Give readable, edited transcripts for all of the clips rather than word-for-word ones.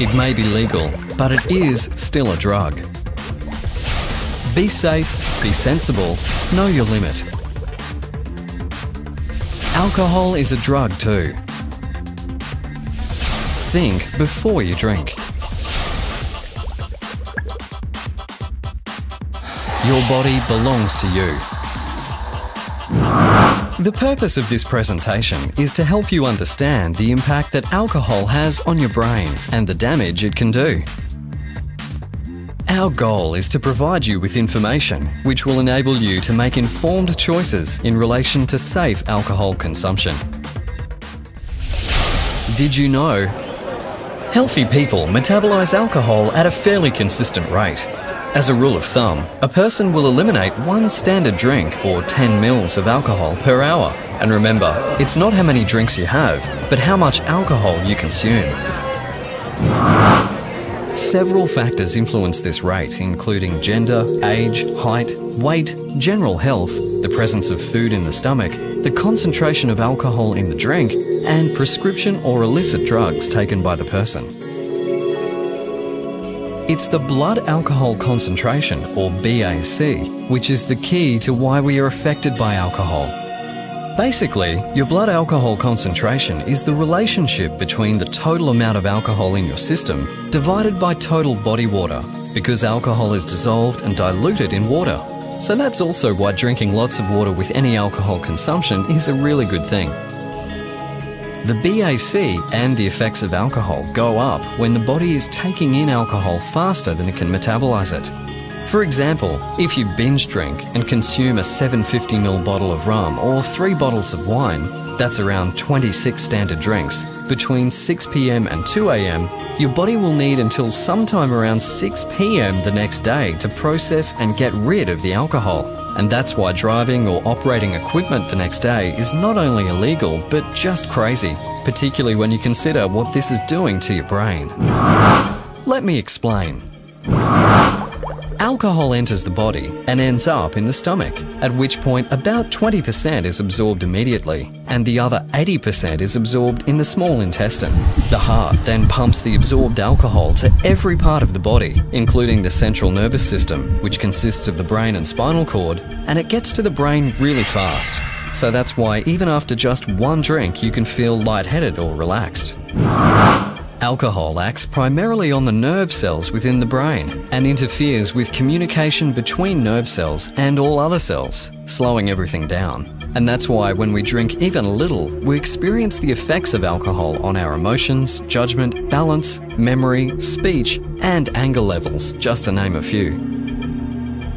It may be legal, but it is still a drug. Be safe, be sensible, know your limit. Alcohol is a drug too. Think before you drink. Your body belongs to you. The purpose of this presentation is to help you understand the impact that alcohol has on your brain and the damage it can do. Our goal is to provide you with information which will enable you to make informed choices in relation to safe alcohol consumption. Did you know? Healthy people metabolize alcohol at a fairly consistent rate. As a rule of thumb, a person will eliminate 1 standard drink or 10 ml of alcohol per hour. And remember, it's not how many drinks you have, but how much alcohol you consume. Several factors influence this rate, including gender, age, height, weight, general health, the presence of food in the stomach, the concentration of alcohol in the drink, and prescription or illicit drugs taken by the person. It's the blood alcohol concentration, or BAC, which is the key to why we are affected by alcohol. Basically, your blood alcohol concentration is the relationship between the total amount of alcohol in your system divided by total body water, because alcohol is dissolved and diluted in water. So that's also why drinking lots of water with any alcohol consumption is a really good thing. The BAC and the effects of alcohol go up when the body is taking in alcohol faster than it can metabolize it. For example, if you binge drink and consume a 750 ml bottle of rum or 3 bottles of wine, that's around 26 standard drinks, between 6 p.m. and 2 a.m, your body will need until sometime around 6 p.m. the next day to process and get rid of the alcohol. And that's why driving or operating equipment the next day is not only illegal, but just crazy, particularly when you consider what this is doing to your brain. Let me explain. Alcohol enters the body and ends up in the stomach, at which point about 20% is absorbed immediately, and the other 80% is absorbed in the small intestine. The heart then pumps the absorbed alcohol to every part of the body, including the central nervous system, which consists of the brain and spinal cord, and it gets to the brain really fast. So that's why even after just 1 drink you can feel lightheaded or relaxed. Alcohol acts primarily on the nerve cells within the brain and interferes with communication between nerve cells and all other cells, slowing everything down. And that's why when we drink even a little, we experience the effects of alcohol on our emotions, judgment, balance, memory, speech, and anger levels, just to name a few.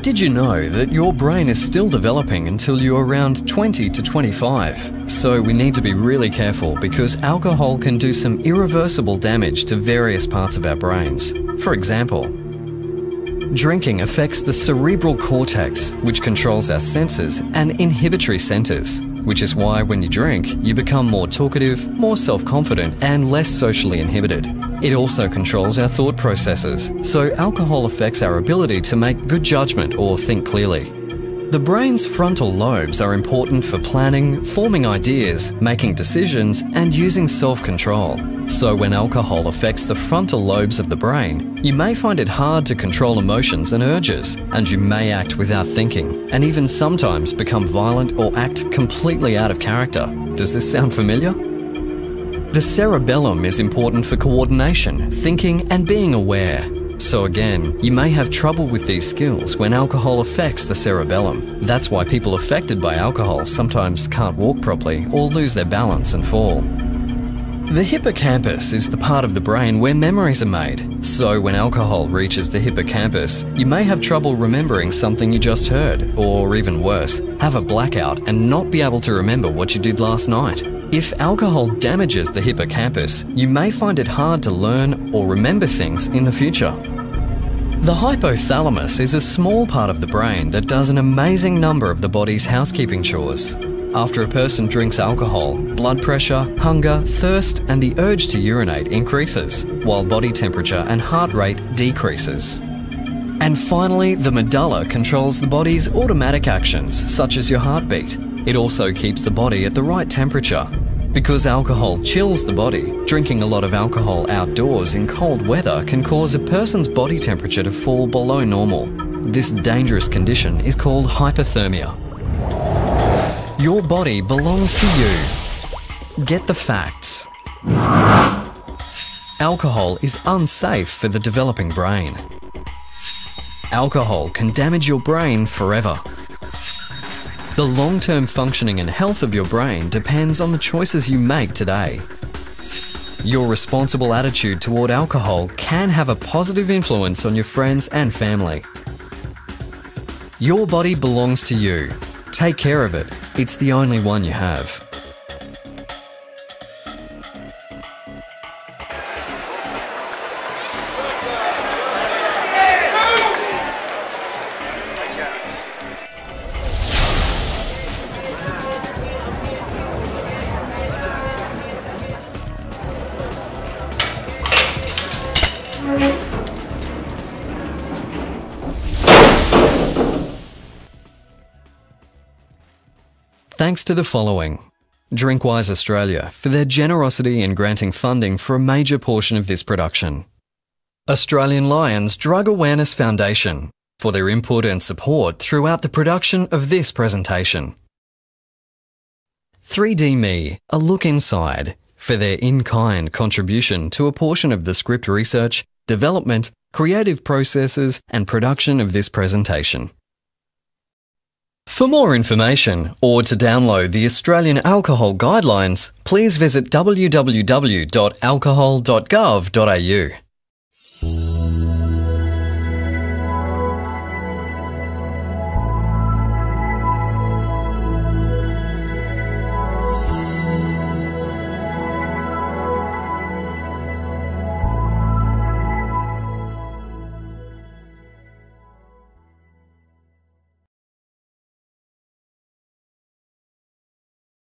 Did you know that your brain is still developing until you're around 20 to 25? So we need to be really careful because alcohol can do some irreversible damage to various parts of our brains. For example, drinking affects the cerebral cortex, which controls our senses, and inhibitory centers, which is why when you drink, you become more talkative, more self-confident, and less socially inhibited. It also controls our thought processes, so alcohol affects our ability to make good judgment or think clearly. The brain's frontal lobes are important for planning, forming ideas, making decisions, and using self-control. So when alcohol affects the frontal lobes of the brain, you may find it hard to control emotions and urges, and you may act without thinking, and even sometimes become violent or act completely out of character. Does this sound familiar? The cerebellum is important for coordination, thinking, and being aware. So again, you may have trouble with these skills when alcohol affects the cerebellum. That's why people affected by alcohol sometimes can't walk properly or lose their balance and fall. The hippocampus is the part of the brain where memories are made. So when alcohol reaches the hippocampus, you may have trouble remembering something you just heard, or even worse, have a blackout and not be able to remember what you did last night. If alcohol damages the hippocampus, you may find it hard to learn or remember things in the future. The hypothalamus is a small part of the brain that does an amazing number of the body's housekeeping chores. After a person drinks alcohol, blood pressure, hunger, thirst, and the urge to urinate increases, while body temperature and heart rate decreases. And finally, the medulla controls the body's automatic actions, such as your heartbeat. It also keeps the body at the right temperature. Because alcohol chills the body, drinking a lot of alcohol outdoors in cold weather can cause a person's body temperature to fall below normal. This dangerous condition is called hypothermia. Your body belongs to you. Get the facts. Alcohol is unsafe for the developing brain. Alcohol can damage your brain forever. The long-term functioning and health of your brain depends on the choices you make today. Your responsible attitude toward alcohol can have a positive influence on your friends and family. Your body belongs to you. Take care of it. It's the only one you have. Thanks to the following: Drinkwise Australia for their generosity in granting funding for a major portion of this production. Australian Lions Drug Awareness Foundation for their input and support throughout the production of this presentation. 3D-Me, A Look Inside for their in-kind contribution to a portion of the script research, development, creative processes and production of this presentation. For more information or to download the Australian Alcohol Guidelines, please visit www.alcohol.gov.au.